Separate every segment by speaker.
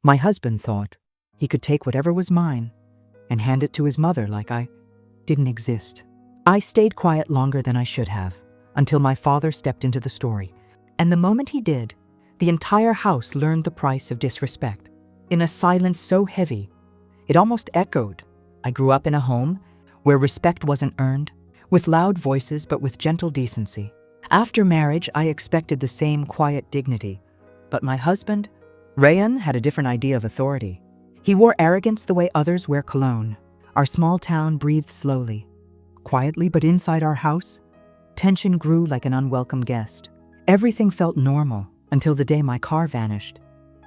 Speaker 1: My husband thought he could take whatever was mine and hand it to his mother like I didn't exist. I stayed quiet longer than I should have, until my father stepped into the story. And the moment he did, the entire house learned the price of disrespect. In a silence so heavy, it almost echoed. I grew up in a home where respect wasn't earned, with loud voices but with gentle decency. After marriage, I expected the same quiet dignity. But my husband, Rayan, had a different idea of authority. He wore arrogance the way others wear cologne. Our small town breathed slowly, quietly, but inside our house, tension grew like an unwelcome guest. Everything felt normal until the day my car vanished,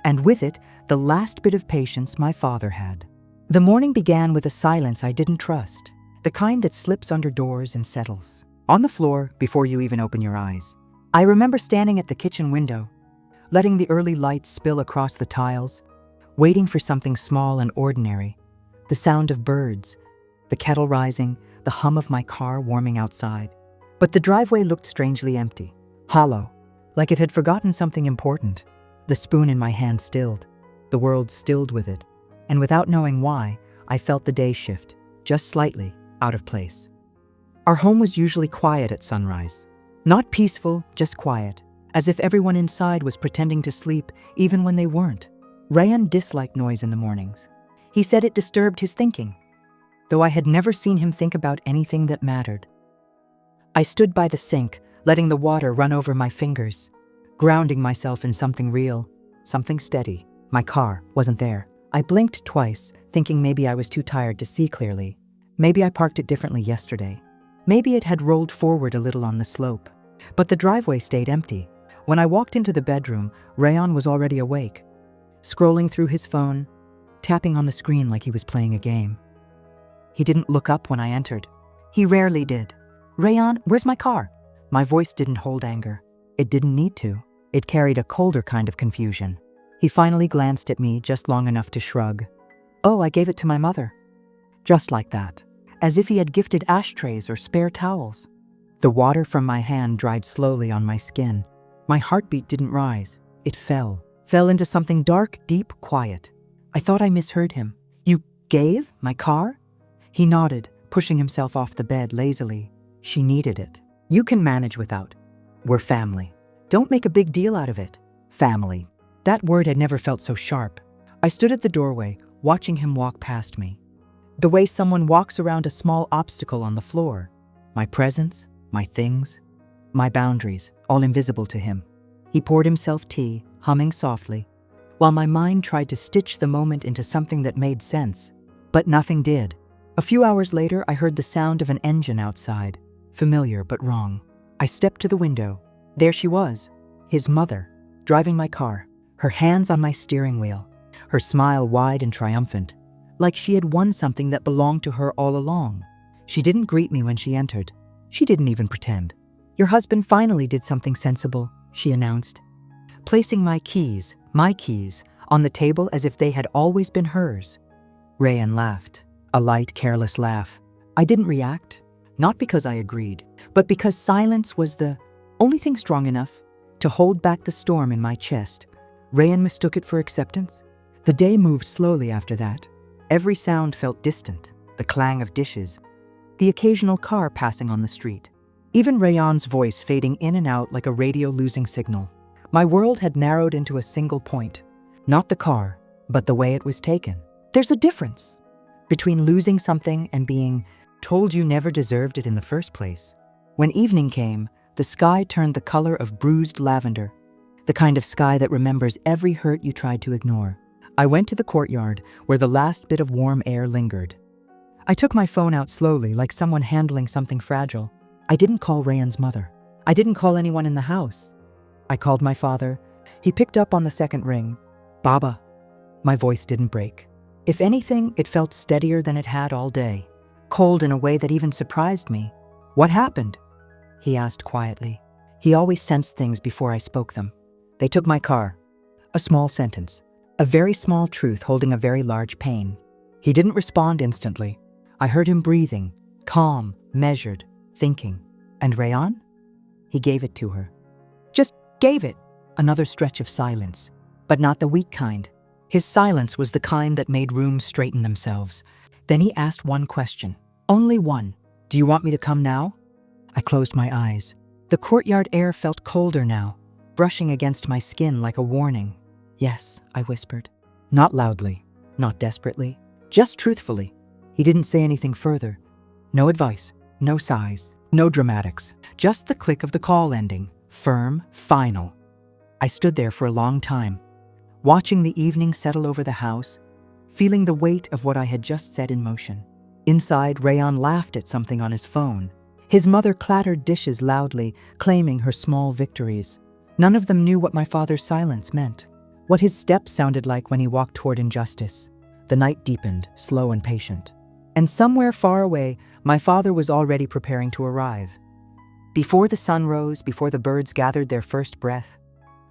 Speaker 1: and with it, the last bit of patience my father had. The morning began with a silence I didn't trust, the kind that slips under doors and settles on the floor before you even open your eyes. I remember standing at the kitchen window, letting the early light spill across the tiles, waiting for something small and ordinary, the sound of birds, the kettle rising, the hum of my car warming outside. But the driveway looked strangely empty, hollow, like it had forgotten something important. The spoon in my hand stilled, the world stilled with it, and without knowing why, I felt the day shift, just slightly, out of place. Our home was usually quiet at sunrise. Not peaceful, just quiet, as if everyone inside was pretending to sleep even when they weren't. Rayan disliked noise in the mornings. He said it disturbed his thinking, though I had never seen him think about anything that mattered. I stood by the sink, letting the water run over my fingers, grounding myself in something real, something steady. My car wasn't there. I blinked twice, thinking maybe I was too tired to see clearly. Maybe I parked it differently yesterday. Maybe it had rolled forward a little on the slope. But the driveway stayed empty. When I walked into the bedroom, Rayan was already awake, scrolling through his phone, tapping on the screen like he was playing a game. He didn't look up when I entered. He rarely did. "Rayan, where's my car?" My voice didn't hold anger. It didn't need to. It carried a colder kind of confusion. He finally glanced at me just long enough to shrug. "Oh, I gave it to my mother." Just like that, as if he had gifted ashtrays or spare towels. The water from my hand dried slowly on my skin. My heartbeat didn't rise. It fell into something dark, deep, quiet. I thought I misheard him. "You gave my car?" He nodded, pushing himself off the bed lazily. "She needed it. You can manage without. We're family. Don't make a big deal out of it. Family." That word had never felt so sharp. I stood at the doorway, watching him walk past me. The way someone walks around a small obstacle on the floor. My presence, my things, my boundaries, all invisible to him. He poured himself tea, humming softly, while my mind tried to stitch the moment into something that made sense. But nothing did. A few hours later, I heard the sound of an engine outside, familiar but wrong. I stepped to the window. There she was, his mother, driving my car, her hands on my steering wheel, her smile wide and triumphant, like she had won something that belonged to her all along. She didn't greet me when she entered. She didn't even pretend. "Your husband finally did something sensible," she announced, placing my keys, on the table as if they had always been hers. Rayan laughed, a light, careless laugh. I didn't react, not because I agreed, but because silence was the only thing strong enough to hold back the storm in my chest. Rayan mistook it for acceptance. The day moved slowly after that. Every sound felt distant, the clang of dishes, the occasional car passing on the street. Even Rayan's voice fading in and out like a radio losing signal. My world had narrowed into a single point. Not the car, but the way it was taken. There's a difference between losing something and being told you never deserved it in the first place. When evening came, the sky turned the color of bruised lavender, the kind of sky that remembers every hurt you tried to ignore. I went to the courtyard where the last bit of warm air lingered. I took my phone out slowly, like someone handling something fragile. I didn't call Rayan's mother. I didn't call anyone in the house. I called my father. He picked up on the second ring. "Baba." My voice didn't break. If anything, it felt steadier than it had all day, cold in a way that even surprised me. "What happened?" he asked quietly. He always sensed things before I spoke them. "They took my car." A small sentence, a very small truth holding a very large pain. He didn't respond instantly. I heard him breathing, calm, measured, thinking. "And Rayan?" "He gave it to her." "Just gave it." Another stretch of silence, but not the weak kind, His silence was the kind that made rooms straighten themselves. Then he asked one question. Only one. Do you want me to come now? I closed my eyes. The courtyard air felt colder now, brushing against my skin like a warning. Yes, I whispered. Not loudly, not desperately, just truthfully. He didn't say anything further. No advice, no sighs, no dramatics, just the click of the call ending, firm, final. I stood there for a long time, watching the evening settle over the house, feeling the weight of what I had just set in motion. Inside, Rayan laughed at something on his phone. His mother clattered dishes loudly, claiming her small victories. None of them knew what my father's silence meant, what his steps sounded like when he walked toward injustice. The night deepened, slow and patient. And somewhere far away, my father was already preparing to arrive. Before the sun rose, before the birds gathered their first breath,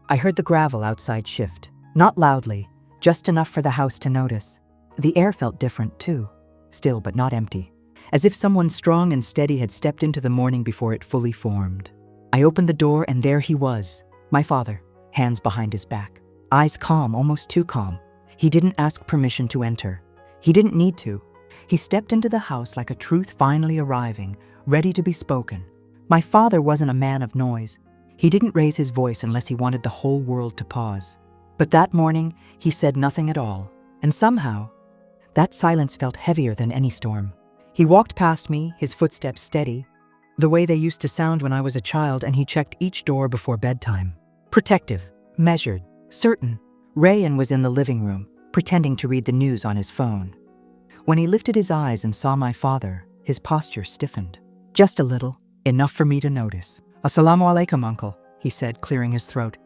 Speaker 1: I heard the gravel outside shift. Not loudly, just enough for the house to notice. The air felt different too, still but not empty, as if someone strong and steady had stepped into the morning before it fully formed. I opened the door and there he was, my father, hands behind his back, eyes calm, almost too calm. He didn't ask permission to enter. He didn't need to. He stepped into the house like a truth finally arriving, ready to be spoken. My father wasn't a man of noise. He didn't raise his voice unless he wanted the whole world to pause. But that morning, he said nothing at all. And somehow, that silence felt heavier than any storm. He walked past me, his footsteps steady, the way they used to sound when I was a child, and he checked each door before bedtime. Protective, measured, certain. Rayan was in the living room, pretending to read the news on his phone. When he lifted his eyes and saw my father, his posture stiffened. Just a little, enough for me to notice. "Assalamu alaikum, uncle," he said, clearing his throat.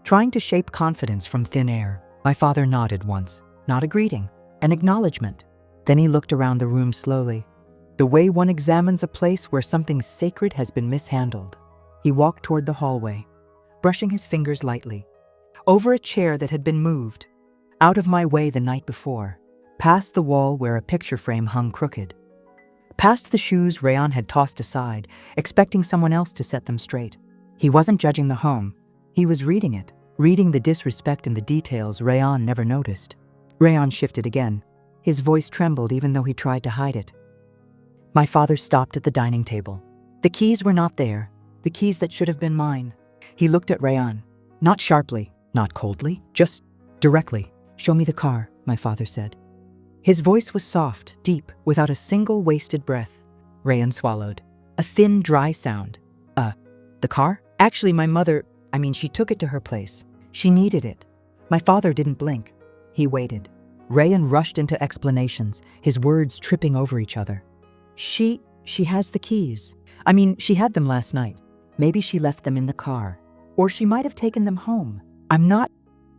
Speaker 1: Trying to shape confidence from thin air, my father nodded once. Not a greeting, an acknowledgement. Then he looked around the room slowly, the way one examines a place where something sacred has been mishandled. He walked toward the hallway, brushing his fingers lightly, over a chair that had been moved, out of my way the night before, past the wall where a picture frame hung crooked, past the shoes Rayan had tossed aside, expecting someone else to set them straight. He wasn't judging the home. He was reading it, reading the disrespect in the details Rayan never noticed. Rayan shifted again. His voice trembled even though he tried to hide it. My father stopped at the dining table. The keys were not there, the keys that should have been mine. He looked at Rayan, not sharply, not coldly, just directly. "Show me the car," my father said. His voice was soft, deep, without a single wasted breath. Rayan swallowed. A thin, dry sound. The car? Actually, my mother, she took it to her place. She needed it. My father didn't blink. He waited. Rayan rushed into explanations, his words tripping over each other. She has the keys. She had them last night. Maybe she left them in the car. Or she might have taken them home. I'm not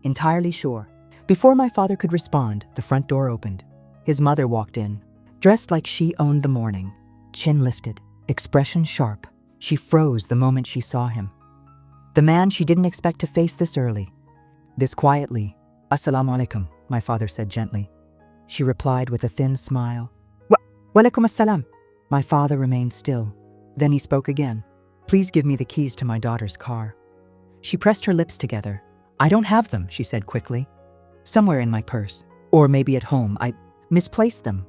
Speaker 1: entirely sure. Before my father could respond, the front door opened. His mother walked in, dressed like she owned the morning. Chin lifted, expression sharp. She froze the moment she saw him. The man she didn't expect to face this early, this quietly. "Assalamu alaikum," my father said gently. She replied with a thin smile. "Walaikum assalam." My father remained still. Then he spoke again. "Please give me the keys to my daughter's car." She pressed her lips together. "I don't have them," she said quickly. "Somewhere in my purse. Or maybe at home. I misplaced them."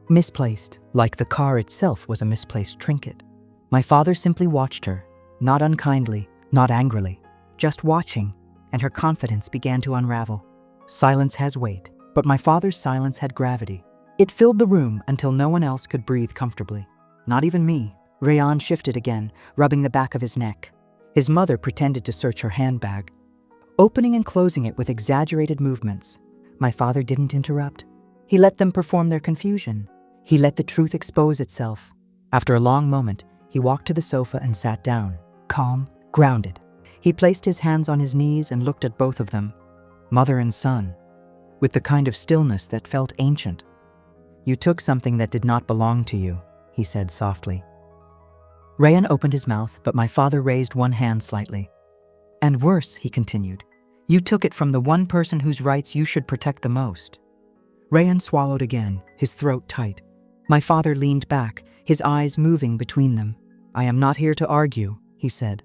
Speaker 1: Misplaced, like the car itself was a misplaced trinket. My father simply watched her, not unkindly, not angrily, just watching, and her confidence began to unravel. Silence has weight, but my father's silence had gravity. It filled the room until no one else could breathe comfortably. Not even me. Rayan shifted again, rubbing the back of his neck. His mother pretended to search her handbag, opening and closing it with exaggerated movements. My father didn't interrupt. He let them perform their confusion. He let the truth expose itself. After a long moment, he walked to the sofa and sat down, calm, grounded. He placed his hands on his knees and looked at both of them, mother and son, with the kind of stillness that felt ancient. "You took something that did not belong to you," he said softly. Rayan opened his mouth, but my father raised one hand slightly. "And worse," he continued, "you took it from the one person whose rights you should protect the most." Rayan swallowed again, his throat tight. My father leaned back, his eyes moving between them. "I am not here to argue," he said.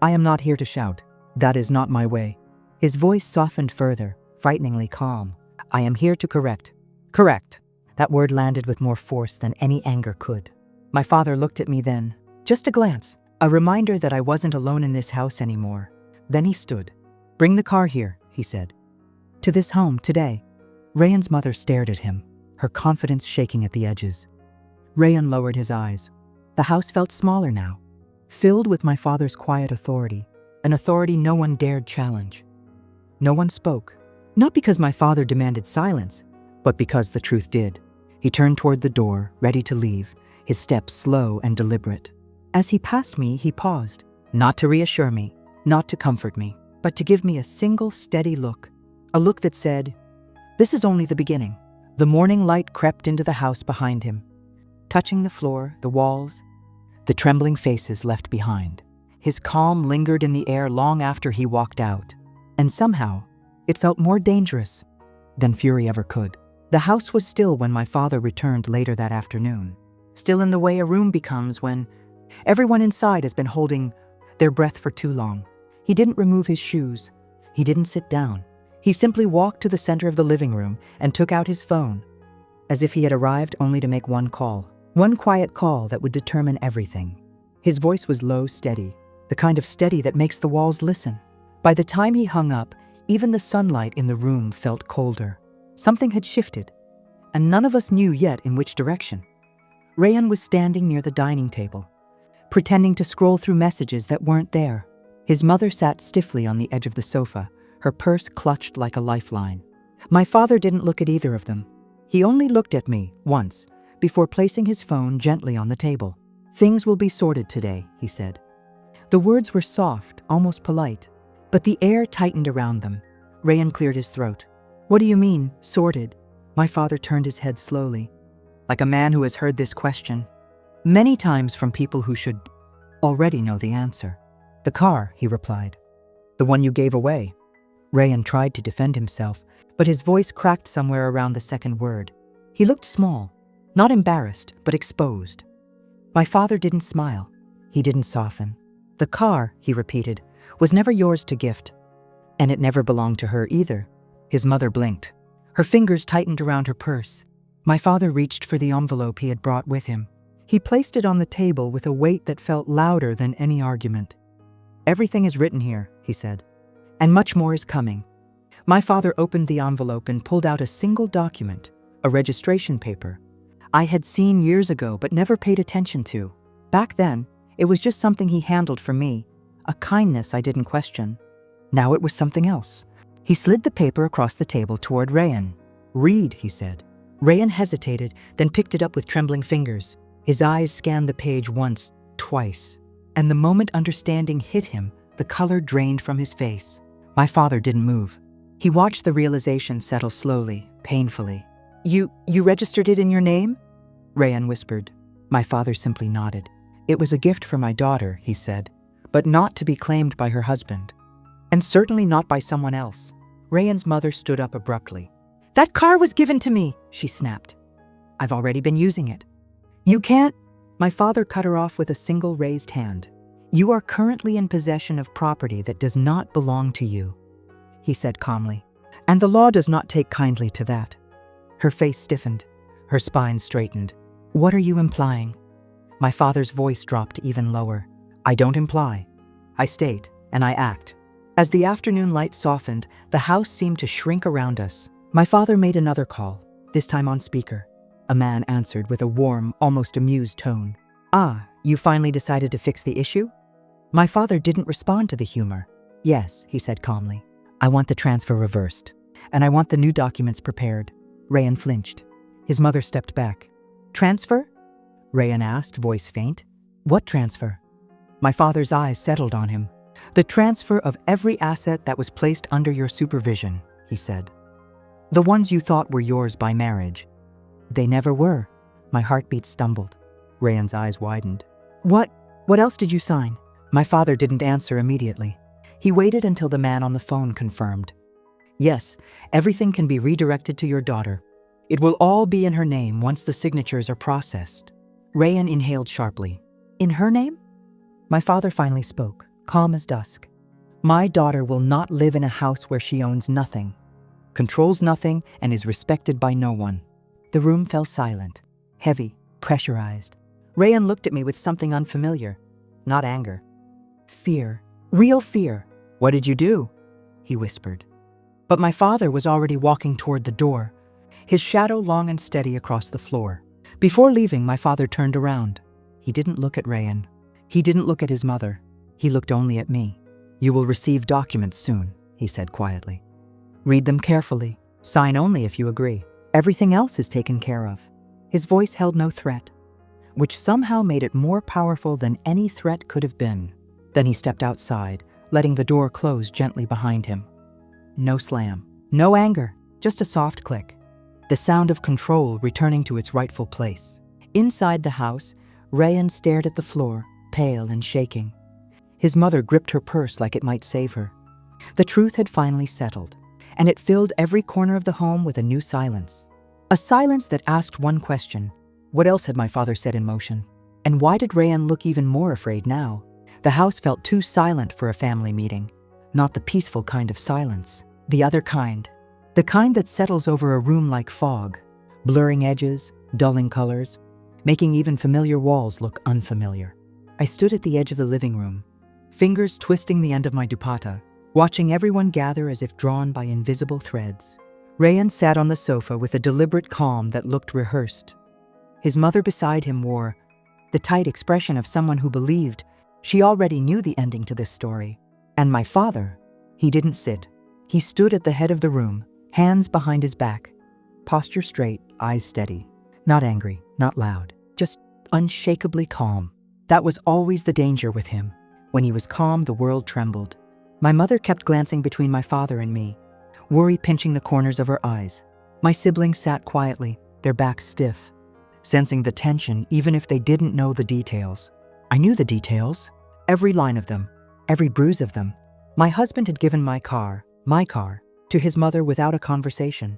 Speaker 1: "I am not here to shout. That is not my way." His voice softened further, frighteningly calm. "I am here to correct." "Correct." That word landed with more force than any anger could. My father looked at me then. Just a glance. A reminder that I wasn't alone in this house anymore. Then he stood. "Bring the car here," he said. "To this home, today." Rayan's mother stared at him, her confidence shaking at the edges. Rayan lowered his eyes. The house felt smaller now, filled with my father's quiet authority, an authority no one dared challenge. No one spoke, not because my father demanded silence, but because the truth did. He turned toward the door, ready to leave, his steps slow and deliberate. As he passed me, he paused, not to reassure me, not to comfort me, but to give me a single steady look, a look that said, "This is only the beginning." The morning light crept into the house behind him, touching the floor, the walls, the trembling faces left behind. His calm lingered in the air long after he walked out, and somehow it felt more dangerous than fury ever could. The house was still when my father returned later that afternoon, still in the way a room becomes when everyone inside has been holding their breath for too long. He didn't remove his shoes. He didn't sit down. He simply walked to the center of the living room and took out his phone, as if he had arrived only to make one call, one quiet call that would determine everything. His voice was low, steady, the kind of steady that makes the walls listen. By the time he hung up, even the sunlight in the room felt colder. Something had shifted, and none of us knew yet in which direction. Rayan was standing near the dining table, pretending to scroll through messages that weren't there. His mother sat stiffly on the edge of the sofa, her purse clutched like a lifeline. My father didn't look at either of them. He only looked at me once, before placing his phone gently on the table. "Things will be sorted today," he said. The words were soft, almost polite, but the air tightened around them. Rayan cleared his throat. "What do you mean, sorted?" My father turned his head slowly, like a man who has heard this question many times from people who should already know the answer. "The car," he replied. "The one you gave away." Rayan tried to defend himself, but his voice cracked somewhere around the second word. He looked small, not embarrassed, but exposed. My father didn't smile. He didn't soften. "The car," he repeated, "was never yours to gift. And it never belonged to her either." His mother blinked. Her fingers tightened around her purse. My father reached for the envelope he had brought with him. He placed it on the table with a weight that felt louder than any argument. "Everything is written here," he said, "and much more is coming." My father opened the envelope and pulled out a single document, a registration paper. I had seen years ago but never paid attention to. Back then, it was just something he handled for me, a kindness I didn't question. Now it was something else. He slid the paper across the table toward Rayan. "Read," he said. Rayan hesitated, then picked it up with trembling fingers. His eyes scanned the page once, twice, and the moment understanding hit him, the color drained from his face. My father didn't move. He watched the realization settle slowly, painfully. You registered it in your name?" Rayan whispered. My father simply nodded. "It was a gift for my daughter," he said, "but not to be claimed by her husband. And certainly not by someone else." Rayan's mother stood up abruptly. "That car was given to me," she snapped. "I've already been using it." "You can't." My father cut her off with a single raised hand. "You are currently in possession of property that does not belong to you," he said calmly. "And the law does not take kindly to that." Her face stiffened, her spine straightened. "What are you implying?" My father's voice dropped even lower. "I don't imply. I state, and I act." As the afternoon light softened, the house seemed to shrink around us. My father made another call, this time on speaker. A man answered with a warm, almost amused tone. "Ah, you finally decided to fix the issue?" My father didn't respond to the humor. "Yes," he said calmly. "I want the transfer reversed, and I want the new documents prepared." Rayan flinched. His mother stepped back. "Transfer?" Rayan asked, voice faint. "What transfer?" My father's eyes settled on him. "The transfer of every asset that was placed under your supervision," he said. "The ones you thought were yours by marriage." "They never were." My heartbeat stumbled. Rayan's eyes widened. What else did you sign?" My father didn't answer immediately. He waited until the man on the phone confirmed. "Yes, everything can be redirected to your daughter. It will all be in her name once the signatures are processed." Rayan inhaled sharply. "In her name?" My father finally spoke, calm as dusk. "My daughter will not live in a house where she owns nothing. controls nothing, and is respected by no one. The room fell silent, heavy, pressurized. Rayan looked at me with something unfamiliar. Not anger. Fear. Real fear. "What did you do?" he whispered. But my father was already walking toward the door, his shadow long and steady across the floor. Before leaving, my father turned around. He didn't look at Rayan. He didn't look at his mother. He looked only at me. "You will receive documents soon," he said quietly. "Read them carefully. Sign only if you agree. Everything else is taken care of." His voice held no threat, which somehow made it more powerful than any threat could have been. Then he stepped outside, letting the door close gently behind him. No slam, no anger, just a soft click. The sound of control returning to its rightful place. Inside the house, Rayan stared at the floor, pale and shaking. His mother gripped her purse like it might save her. The truth had finally settled, and it filled every corner of the home with a new silence. A silence that asked one question: what else had my father set in motion? And why did Rayan look even more afraid now? The house felt too silent for a family meeting. Not the peaceful kind of silence. The other kind. The kind that settles over a room like fog, blurring edges, dulling colors, making even familiar walls look unfamiliar. I stood at the edge of the living room, fingers twisting the end of my dupatta, watching everyone gather as if drawn by invisible threads. Rayan sat on the sofa with a deliberate calm that looked rehearsed. His mother beside him wore the tight expression of someone who believed she already knew the ending to this story. And my father, he didn't sit. He stood at the head of the room, hands behind his back, posture straight, eyes steady. Not angry, not loud, just unshakably calm. That was always the danger with him. When he was calm, the world trembled. My mother kept glancing between my father and me, worry pinching the corners of her eyes. My siblings sat quietly, their backs stiff, sensing the tension even if they didn't know the details. I knew the details, every line of them, every bruise of them. My husband had given my car, to his mother without a conversation,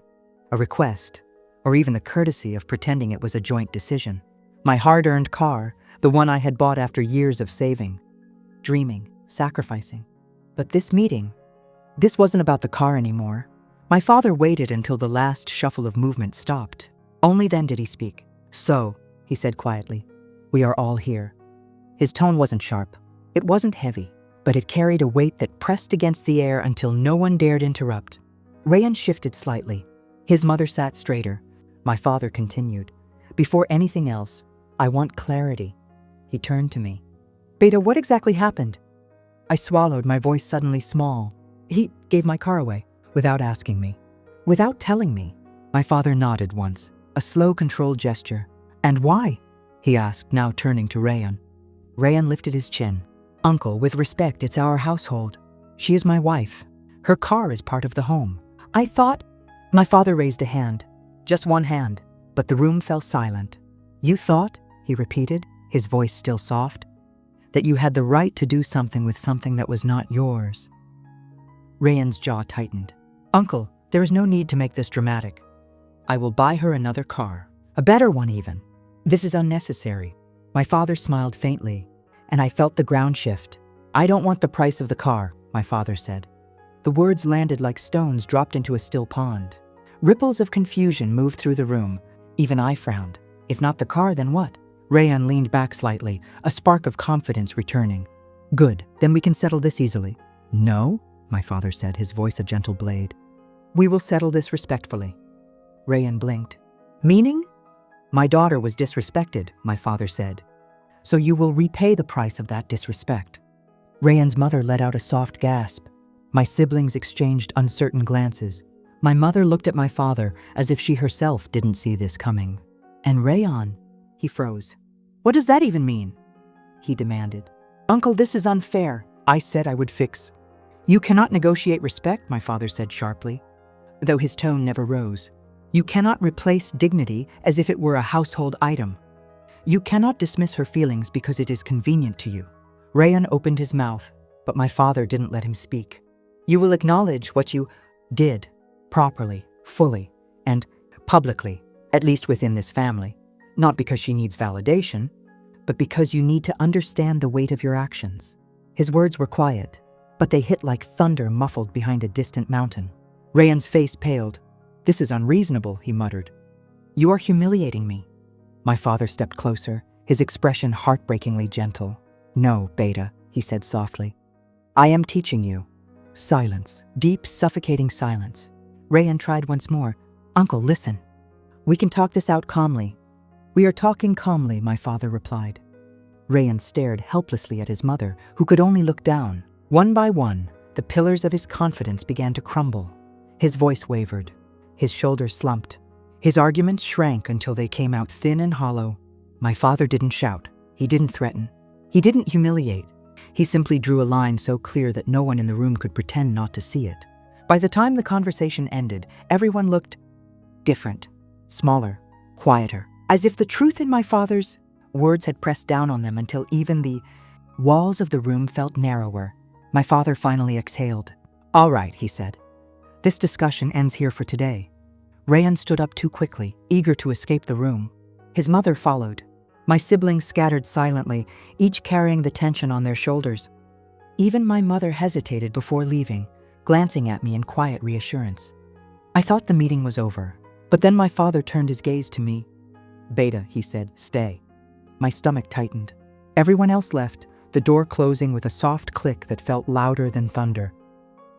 Speaker 1: a request, or even the courtesy of pretending it was a joint decision. My hard-earned car, the one I had bought after years of saving, dreaming, sacrificing. But this meeting, this wasn't about the car anymore. My father waited until the last shuffle of movement stopped. Only then did he speak. "So," he said quietly, "we are all here." His tone wasn't sharp. It wasn't heavy, but it carried a weight that pressed against the air until no one dared interrupt. Rayan shifted slightly. His mother sat straighter. My father continued. "Before anything else, I want clarity." He turned to me. "Beta, what exactly happened?" I swallowed, my voice suddenly small. "He gave my car away, without asking me, without telling me." My father nodded once, a slow, controlled gesture. "And why?" he asked, now turning to Rayan. Rayan lifted his chin. "Uncle, with respect, it's our household. She is my wife. Her car is part of the home. I thought—" My father raised a hand, just one hand, but the room fell silent. "You thought," he repeated, his voice still soft, "that you had the right to do something with something that was not yours." Rayan's jaw tightened. "Uncle, there is no need to make this dramatic. I will buy her another car, a better one even. This is unnecessary." My father smiled faintly, and I felt the ground shift. "I don't want the price of the car," my father said. The words landed like stones dropped into a still pond. Ripples of confusion moved through the room. Even I frowned. If not the car, then what? Rayan leaned back slightly, a spark of confidence returning. "Good, then we can settle this easily." "No," my father said, his voice a gentle blade. "We will settle this respectfully." Rayan blinked. "Meaning?" "My daughter was disrespected," my father said. "So you will repay the price of that disrespect." Rayan's mother let out a soft gasp. My siblings exchanged uncertain glances. My mother looked at my father as if she herself didn't see this coming. "And Rayan," he froze. "What does that even mean?" he demanded. "Uncle, this is unfair." I said I would fix. "You cannot negotiate respect," my father said sharply, though his tone never rose. "You cannot replace dignity as if it were a household item. You cannot dismiss her feelings because it is convenient to you." Rayan opened his mouth, but my father didn't let him speak. "You will acknowledge what you did, properly, fully, and publicly, at least within this family, not because she needs validation, but because you need to understand the weight of your actions." His words were quiet, but they hit like thunder muffled behind a distant mountain. Rayan's face paled. "This is unreasonable," he muttered. "You are humiliating me." My father stepped closer, his expression heartbreakingly gentle. "No, Beta," he said softly. "I am teaching you." Silence. Deep, suffocating silence. Rayan tried once more. "Uncle, listen. We can talk this out calmly." "We are talking calmly," my father replied. Rayan stared helplessly at his mother, who could only look down. One by one, the pillars of his confidence began to crumble. His voice wavered. His shoulders slumped. His arguments shrank until they came out thin and hollow. My father didn't shout. He didn't threaten. He didn't humiliate. He simply drew a line so clear that no one in the room could pretend not to see it. By the time the conversation ended, everyone looked different, smaller, quieter, as if the truth in my father's words had pressed down on them until even the walls of the room felt narrower. My father finally exhaled. "All right," he said. "This discussion ends here for today." Rayan stood up too quickly, eager to escape the room. His mother followed. My siblings scattered silently, each carrying the tension on their shoulders. Even my mother hesitated before leaving, glancing at me in quiet reassurance. I thought the meeting was over, but then my father turned his gaze to me. "Beta," he said, "stay." My stomach tightened. Everyone else left, the door closing with a soft click that felt louder than thunder.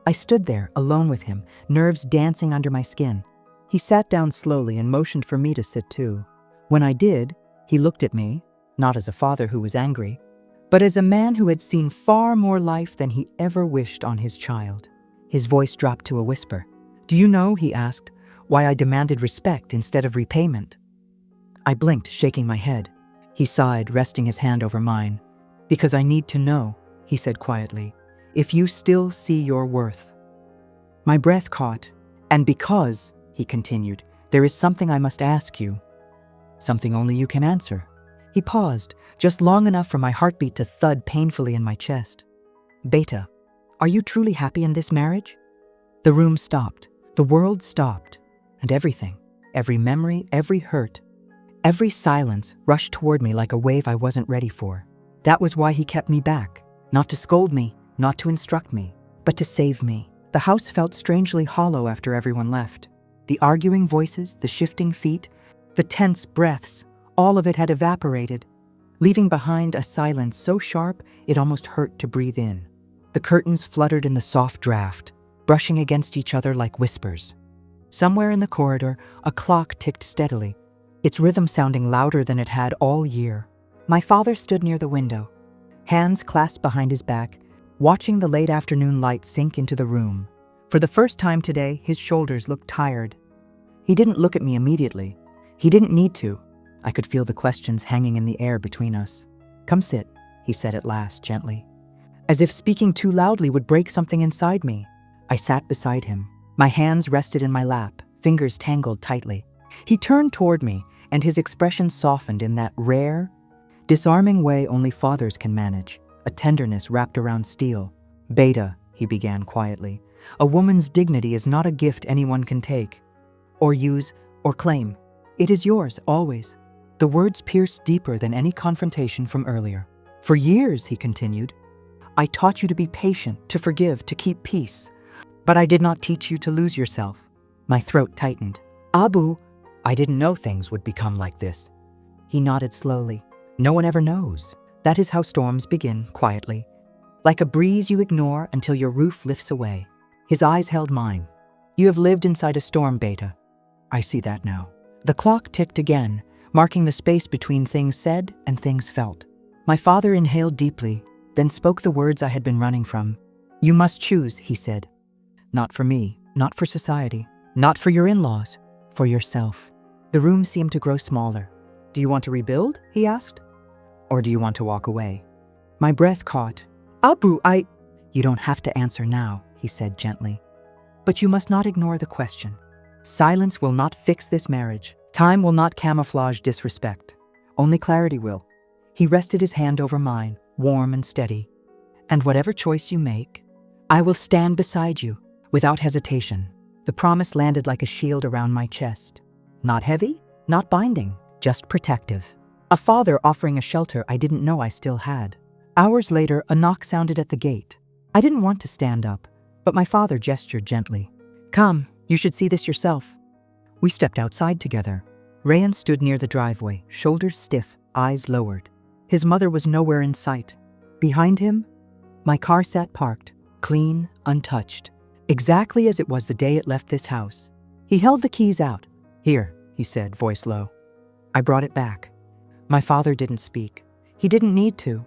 Speaker 1: I stood there, alone with him, nerves dancing under my skin. He sat down slowly and motioned for me to sit too. When I did, he looked at me, not as a father who was angry, but as a man who had seen far more life than he ever wished on his child. His voice dropped to a whisper. "Do you know," he asked, "why I demanded respect instead of repayment?" I blinked, shaking my head. He sighed, resting his hand over mine. "Because I need to know," he said quietly, "if you still see your worth." My breath caught. "And because," he continued, "there is something I must ask you. Something only you can answer." He paused, just long enough for my heartbeat to thud painfully in my chest. "Beta, are you truly happy in this marriage?" The room stopped. The world stopped. And everything, every memory, every hurt, every silence rushed toward me like a wave I wasn't ready for. That was why he kept me back. Not to scold me, not to instruct me, but to save me. The house felt strangely hollow after everyone left. The arguing voices, the shifting feet, the tense breaths, all of it had evaporated, leaving behind a silence so sharp it almost hurt to breathe in. The curtains fluttered in the soft draft, brushing against each other like whispers. Somewhere in the corridor, a clock ticked steadily, its rhythm sounding louder than it had all year. My father stood near the window, hands clasped behind his back, watching the late afternoon light sink into the room. For the first time today, his shoulders looked tired. He didn't look at me immediately. He didn't need to. I could feel the questions hanging in the air between us. "Come sit," he said at last, gently. As if speaking too loudly would break something inside me. I sat beside him. My hands rested in my lap, fingers tangled tightly. He turned toward me, and his expression softened in that rare, disarming way only fathers can manage, a tenderness wrapped around steel. "Beta," he began quietly, "a woman's dignity is not a gift anyone can take, or use, or claim. It is yours, always." The words pierced deeper than any confrontation from earlier. "For years," he continued, "I taught you to be patient, to forgive, to keep peace. But I did not teach you to lose yourself." My throat tightened. "Abu, I didn't know things would become like this." He nodded slowly. "No one ever knows. That is how storms begin, quietly. Like a breeze you ignore until your roof lifts away." His eyes held mine. "You have lived inside a storm, Beta. I see that now." The clock ticked again, marking the space between things said and things felt. My father inhaled deeply, then spoke the words I had been running from. "You must choose," he said. "Not for me, not for society, not for your in-laws, for yourself." The room seemed to grow smaller. "Do you want to rebuild?" he asked. "Or do you want to walk away?" My breath caught. "Abu, You don't have to answer now," he said gently. "But you must not ignore the question. Silence will not fix this marriage. Time will not camouflage disrespect. Only clarity will." He rested his hand over mine, warm and steady. "And whatever choice you make, I will stand beside you." Without hesitation, the promise landed like a shield around my chest. Not heavy, not binding, just protective. A father offering a shelter I didn't know I still had. Hours later, a knock sounded at the gate. I didn't want to stand up, but my father gestured gently. Come, you should see this yourself. We stepped outside together. Rayan stood near the driveway, shoulders stiff, eyes lowered. His mother was nowhere in sight. Behind him, my car sat parked, clean, untouched, exactly as it was the day it left this house. He held the keys out. Here, he said, voice low. I brought it back. My father didn't speak. He didn't need to.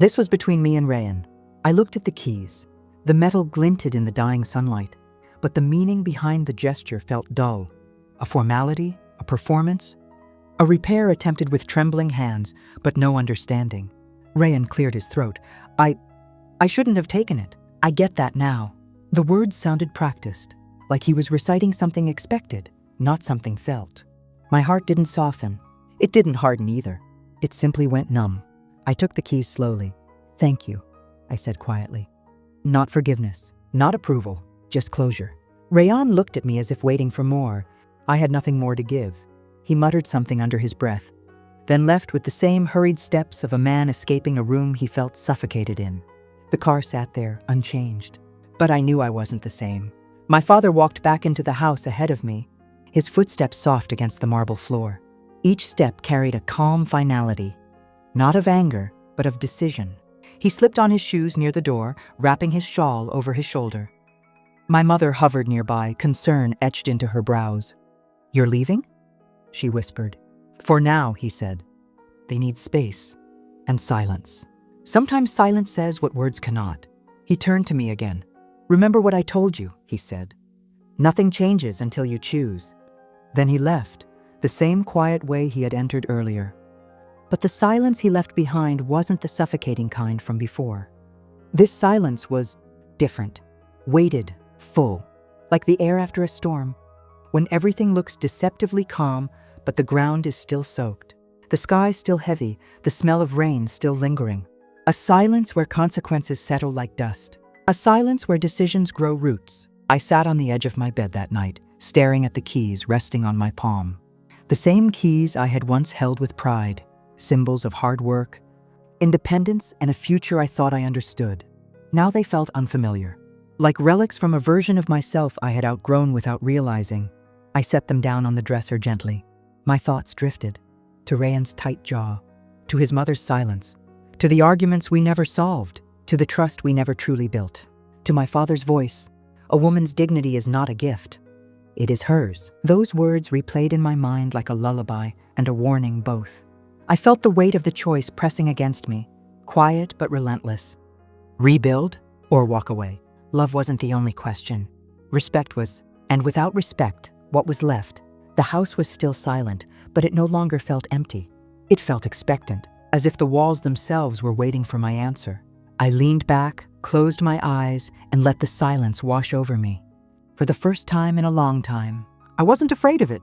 Speaker 1: This was between me and Rayan. I looked at the keys. The metal glinted in the dying sunlight, but the meaning behind the gesture felt dull. A formality, a performance, a repair attempted with trembling hands, but no understanding. Rayan cleared his throat. I shouldn't have taken it. I get that now. The words sounded practiced, like he was reciting something expected, not something felt. My heart didn't soften. It didn't harden either. It simply went numb. I took the keys slowly. Thank you, I said quietly. Not forgiveness, not approval, just closure. Rayan looked at me as if waiting for more. I had nothing more to give. He muttered something under his breath, then left with the same hurried steps of a man escaping a room he felt suffocated in. The car sat there, unchanged. But I knew I wasn't the same. My father walked back into the house ahead of me, his footsteps soft against the marble floor. Each step carried a calm finality, not of anger, but of decision. He slipped on his shoes near the door, wrapping his shawl over his shoulder. My mother hovered nearby, concern etched into her brows. You're leaving? She whispered. For now, he said. They need space and silence. Sometimes silence says what words cannot. He turned to me again. Remember what I told you, he said. Nothing changes until you choose. Then he left, the same quiet way he had entered earlier. But the silence he left behind wasn't the suffocating kind from before. This silence was different, weighted, full, like the air after a storm, when everything looks deceptively calm, but the ground is still soaked. The sky still heavy, the smell of rain still lingering. A silence where consequences settle like dust. A silence where decisions grow roots. I sat on the edge of my bed that night, staring at the keys resting on my palm. The same keys I had once held with pride, symbols of hard work, independence, and a future I thought I understood. Now they felt unfamiliar, like relics from a version of myself I had outgrown without realizing. I set them down on the dresser gently. My thoughts drifted, to Rayan's tight jaw, to his mother's silence, to the arguments we never solved, to the trust we never truly built, to my father's voice. A woman's dignity is not a gift. It is hers. Those words replayed in my mind like a lullaby and a warning both. I felt the weight of the choice pressing against me, quiet but relentless. Rebuild or walk away? Love wasn't the only question. Respect was, and without respect, what was left? The house was still silent, but it no longer felt empty. It felt expectant, as if the walls themselves were waiting for my answer. I leaned back, closed my eyes, and let the silence wash over me. For the first time in a long time, I wasn't afraid of it.